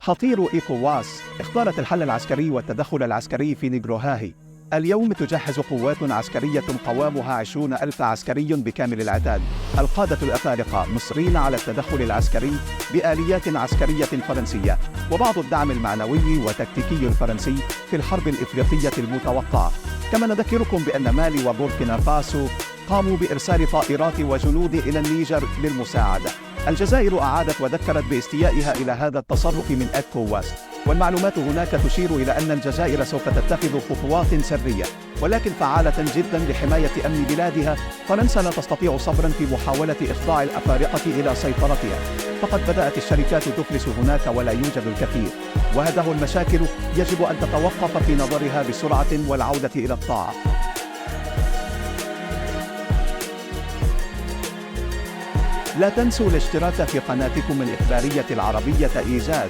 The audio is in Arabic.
حظيرة إيكواس اختارت الحل العسكري والتدخل العسكري في نيغروهاهي. اليوم تجهز قوات عسكرية قوامها 20,000 عسكري بكامل العتاد. القادة الأفارقة مصرين على التدخل العسكري بآليات عسكرية فرنسية وبعض الدعم المعنوي والتكتيكي الفرنسي في الحرب الإفريقية المتوقعة. كما نذكركم بأن مالي وبوركينا فاسو قاموا بإرسال طائرات وجنود إلى النيجر للمساعدة. الجزائر أعادت وذكرت باستيائها إلى هذا التصرف من إيكواس، والمعلومات هناك تشير إلى أن الجزائر سوف تتخذ خطوات سرية ولكن فعالة جدا لحماية أمن بلادها. فرنسا لا تستطيع صبرا في محاولة إخضاع الأفارقة إلى سيطرتها، فقد بدأت الشركات تفلس هناك ولا يوجد الكثير، وهذه المشاكل يجب أن تتوقف في نظرها بسرعة والعودة إلى الطاعة. لا تنسوا الاشتراك في قناتكم الإخبارية العربية إيجاد.